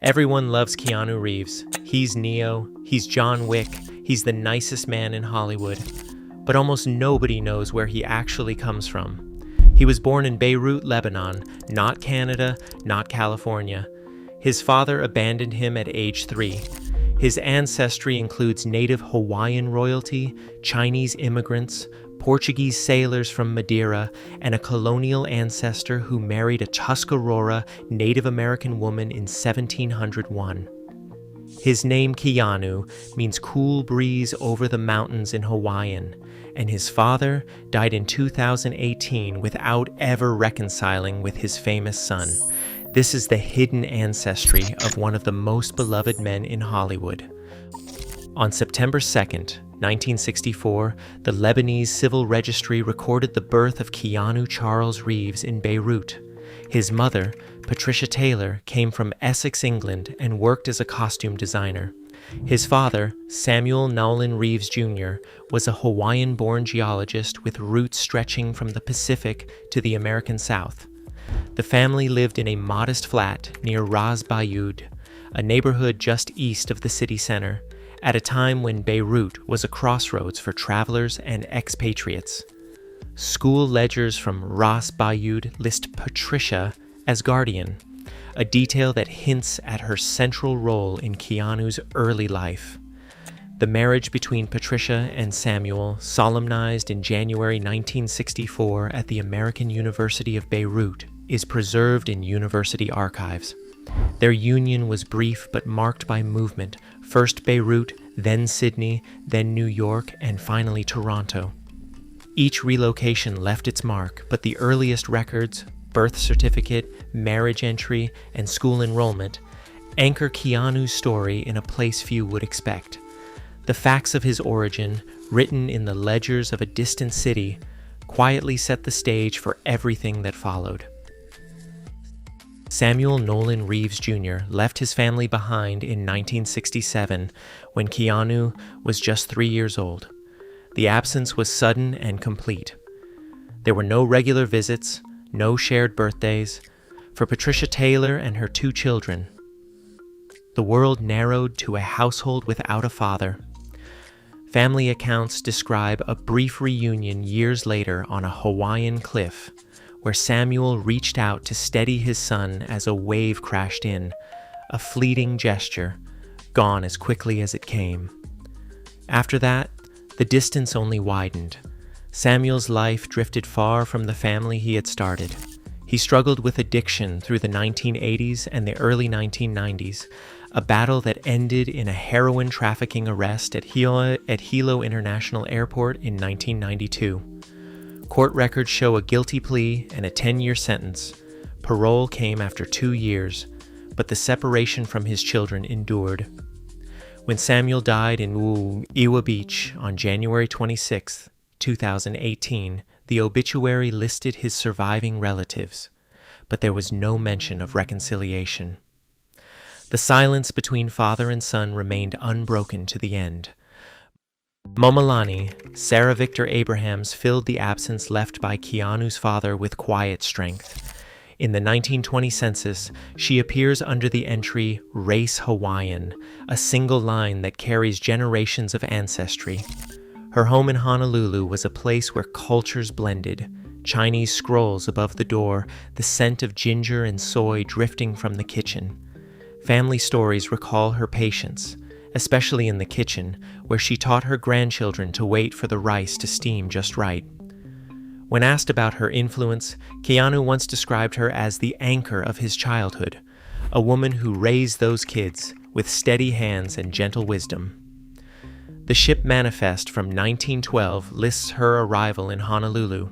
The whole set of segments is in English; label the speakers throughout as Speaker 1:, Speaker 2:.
Speaker 1: Everyone loves Keanu Reeves. He's Neo, he's John Wick, he's the nicest man in Hollywood. But almost nobody knows where he actually comes from. He was born in Beirut, Lebanon, not Canada, not California. His father abandoned him at age 3. His ancestry includes native Hawaiian royalty, Chinese immigrants, Portuguese sailors from Madeira, and a colonial ancestor who married a Tuscarora Native American woman in 1701. His name Keanu means cool breeze over the mountains in Hawaiian, and his father died in 2018 without ever reconciling with his famous son. This is the hidden ancestry of one of the most beloved men in Hollywood. On September 2nd, 1964, the Lebanese Civil Registry recorded the birth of Keanu Charles Reeves in Beirut. His mother, Patricia Taylor, came from Essex, England, and worked as a costume designer. His father, Samuel Nolan Reeves Jr., was a Hawaiian-born geologist with roots stretching from the Pacific to the American South. The family lived in a modest flat near Ras Bayud, a neighborhood just east of the city center, at a time when Beirut was a crossroads for travelers and expatriates. School ledgers from Ras Bayud list Patricia as guardian, a detail that hints at her central role in Keanu's early life. The marriage between Patricia and Samuel, solemnized in January 1964 at the American University of Beirut, is preserved in university archives. Their union was brief but marked by movement, first Beirut, then Sydney, then New York, and finally Toronto. Each relocation left its mark, but the earliest records, birth certificate, marriage entry, and school enrollment, anchor Keanu's story in a place few would expect. The facts of his origin, written in the ledgers of a distant city, quietly set the stage for everything that followed. Samuel Nolan Reeves Jr. left his family behind in 1967 when Keanu was just 3 years old. The absence was sudden and complete. There were no regular visits, no shared birthdays. For Patricia Taylor and her 2 children, the world narrowed to a household without a father. Family accounts describe a brief reunion years later on a Hawaiian cliff, where Samuel reached out to steady his son as a wave crashed in, a fleeting gesture, gone as quickly as it came. After that, the distance only widened. Samuel's life drifted far from the family he had started. He struggled with addiction through the 1980s and the early 1990s, a battle that ended in a heroin trafficking arrest at Hilo International Airport in 1992. Court records show a guilty plea and a 10-year sentence. Parole came after 2 years, but the separation from his children endured. When Samuel died in Iwa Beach on January 26, 2018, the obituary listed his surviving relatives, but there was no mention of reconciliation. The silence between father and son remained unbroken to the end. Malani, Sarah Victor Abrahams, filled the absence left by Keanu's father with quiet strength. In the 1920 census, she appears under the entry Race Hawaiian, a single line that carries generations of ancestry. Her home in Honolulu was a place where cultures blended. Chinese scrolls above the door, the scent of ginger and soy drifting from the kitchen. Family stories recall her patience, especially in the kitchen, where she taught her grandchildren to wait for the rice to steam just right. When asked about her influence, Keanu once described her as the anchor of his childhood, a woman who raised those kids with steady hands and gentle wisdom. The ship Manifest from 1912 lists her arrival in Honolulu,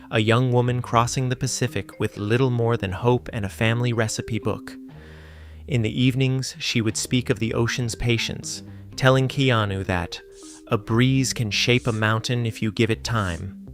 Speaker 1: a young woman crossing the Pacific with little more than hope and a family recipe book. In the evenings, she would speak of the ocean's patience, telling Keanu that a breeze can shape a mountain if you give it time.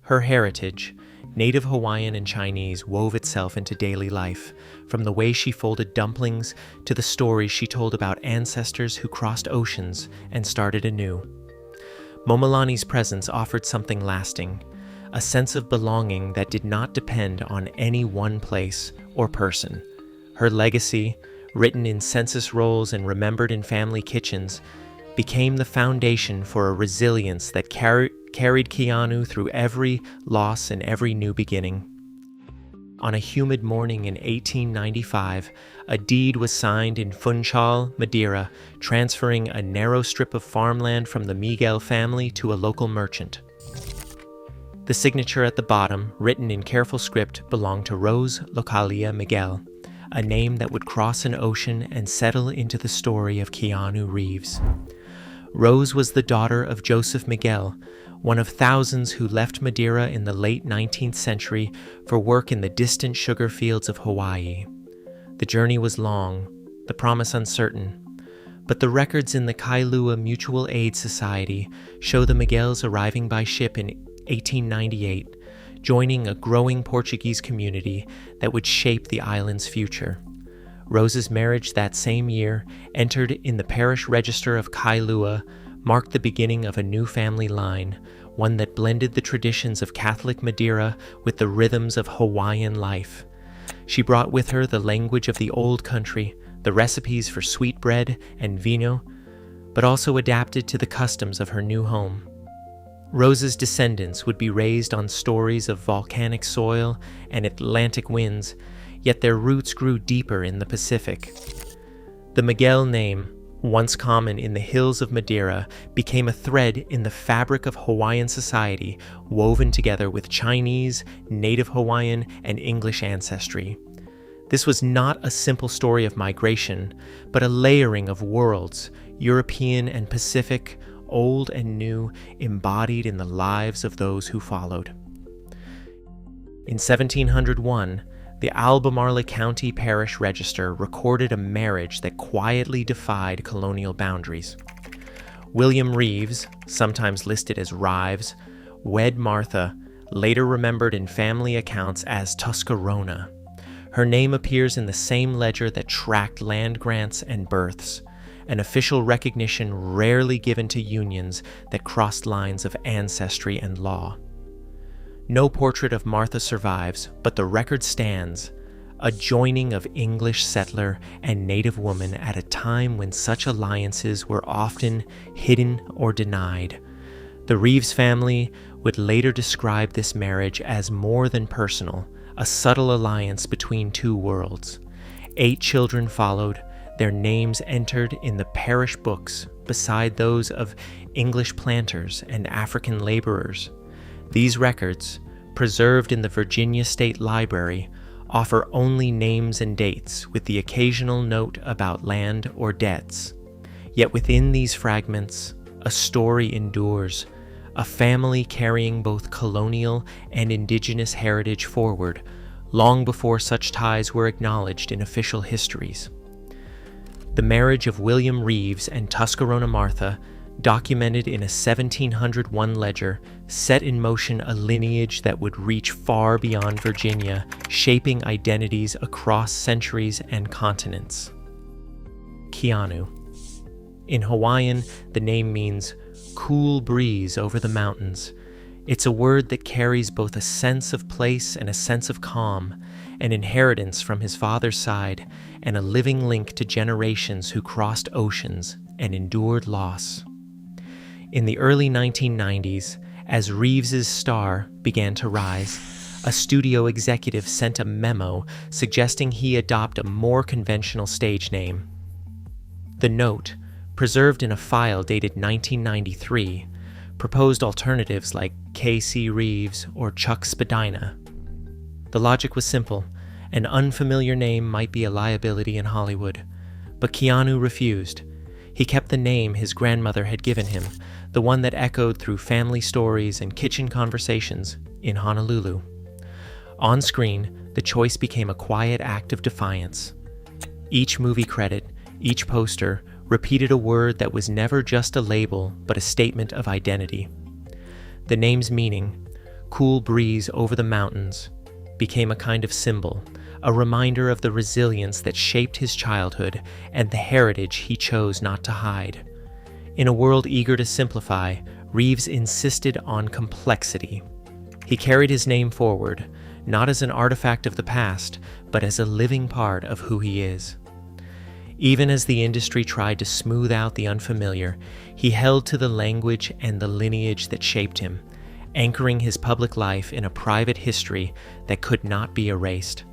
Speaker 1: Her heritage, native Hawaiian and Chinese, wove itself into daily life, from the way she folded dumplings to the stories she told about ancestors who crossed oceans and started anew. Malani's presence offered something lasting, a sense of belonging that did not depend on any one place or person. Her legacy, written in census rolls and remembered in family kitchens, became the foundation for a resilience that carried Keanu through every loss and every new beginning. On a humid morning in 1895, a deed was signed in Funchal, Madeira, transferring a narrow strip of farmland from the Miguel family to a local merchant. The signature at the bottom, written in careful script, belonged to Rose Localia Miguel, a name that would cross an ocean and settle into the story of Keanu Reeves. Rose was the daughter of Joseph Miguel, one of thousands who left Madeira in the late 19th century for work in the distant sugar fields of Hawaii. The journey was long, the promise uncertain, but the records in the Kailua Mutual Aid Society show the Miguels arriving by ship in 1898, joining a growing Portuguese community that would shape the island's future. Rose's marriage that same year, entered in the parish register of Kailua, marked the beginning of a new family line, one that blended the traditions of Catholic Madeira with the rhythms of Hawaiian life. She brought with her the language of the old country, the recipes for sweetbread and vino, but also adapted to the customs of her new home. Rose's descendants would be raised on stories of volcanic soil and Atlantic winds, yet their roots grew deeper in the Pacific. The Miguel name, once common in the hills of Madeira, became a thread in the fabric of Hawaiian society, woven together with Chinese, Native Hawaiian, and English ancestry. This was not a simple story of migration, but a layering of worlds, European and Pacific, old and new, embodied in the lives of those who followed. In 1701, the Albemarle County Parish Register recorded a marriage that quietly defied colonial boundaries. William Reeves, sometimes listed as Rives, wed Martha, later remembered in family accounts as Tuscarona. Her name appears in the same ledger that tracked land grants and births, an official recognition rarely given to unions that crossed lines of ancestry and law. No portrait of Martha survives, but the record stands, a joining of English settler and native woman at a time when such alliances were often hidden or denied. The Reeves family would later describe this marriage as more than personal, a subtle alliance between two worlds. 8 children followed, their names entered in the parish books beside those of English planters and African laborers. These records, preserved in the Virginia State Library, offer only names and dates with the occasional note about land or debts. Yet within these fragments, a story endures, a family carrying both colonial and indigenous heritage forward, long before such ties were acknowledged in official histories. The marriage of William Reeves and Tuscarona Martha, documented in a 1701 ledger, set in motion a lineage that would reach far beyond Virginia, shaping identities across centuries and continents. Keanu. In Hawaiian, the name means cool breeze over the mountains. It's a word that carries both a sense of place and a sense of calm, an inheritance from his father's side, and a living link to generations who crossed oceans and endured loss. In the early 1990s, as Reeves's star began to rise, a studio executive sent a memo suggesting he adopt a more conventional stage name. The note, preserved in a file dated 1993, proposed alternatives like K.C. Reeves or Chuck Spadina. The logic was simple. An unfamiliar name might be a liability in Hollywood, but Keanu refused. He kept the name his grandmother had given him, the one that echoed through family stories and kitchen conversations in Honolulu. On screen, the choice became a quiet act of defiance. Each movie credit, each poster, repeated a word that was never just a label, but a statement of identity. The name's meaning, cool breeze over the mountains, became a kind of symbol, a reminder of the resilience that shaped his childhood and the heritage he chose not to hide. In a world eager to simplify, Reeves insisted on complexity. He carried his name forward, not as an artifact of the past, but as a living part of who he is. Even as the industry tried to smooth out the unfamiliar, he held to the language and the lineage that shaped him, anchoring his public life in a private history that could not be erased.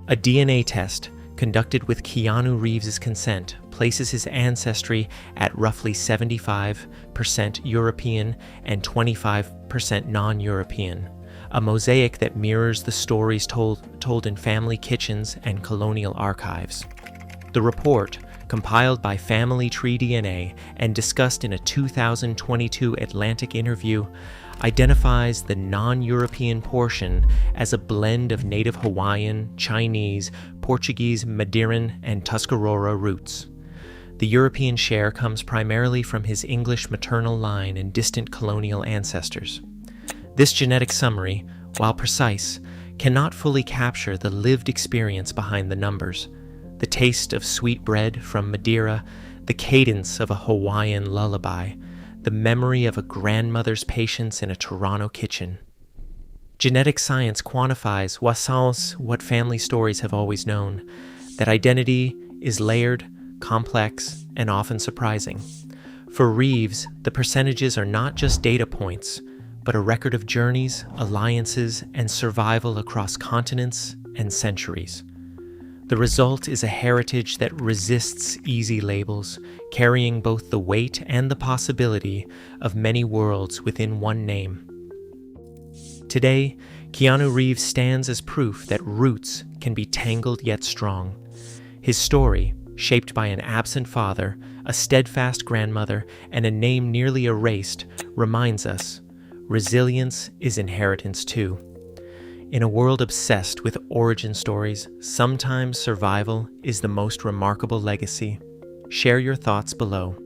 Speaker 1: A DNA test conducted with Keanu Reeves' consent places his ancestry at roughly 75% European and 25% non-European, a mosaic that mirrors the stories told in family kitchens and colonial archives. The report, compiled by Family Tree DNA and discussed in a 2022 Atlantic interview, identifies the non-European portion as a blend of native Hawaiian, Chinese, Portuguese, Madeiran, and Tuscarora roots. The European share comes primarily from his English maternal line and distant colonial ancestors. This genetic summary, while precise, cannot fully capture the lived experience behind the numbers, the taste of sweet bread from Madeira, the cadence of a Hawaiian lullaby, the memory of a grandmother's patience in a Toronto kitchen. Genetic science quantifies what family stories have always known, that identity is layered, complex, and often surprising. For Reeves, the percentages are not just data points, but a record of journeys, alliances, and survival across continents and centuries. The result is a heritage that resists easy labels, carrying both the weight and the possibility of many worlds within one name. Today, Keanu Reeves stands as proof that roots can be tangled yet strong. His story, shaped by an absent father, a steadfast grandmother, and a name nearly erased, reminds us resilience is inheritance too. In a world obsessed with origin stories, sometimes survival is the most remarkable legacy. Share your thoughts below.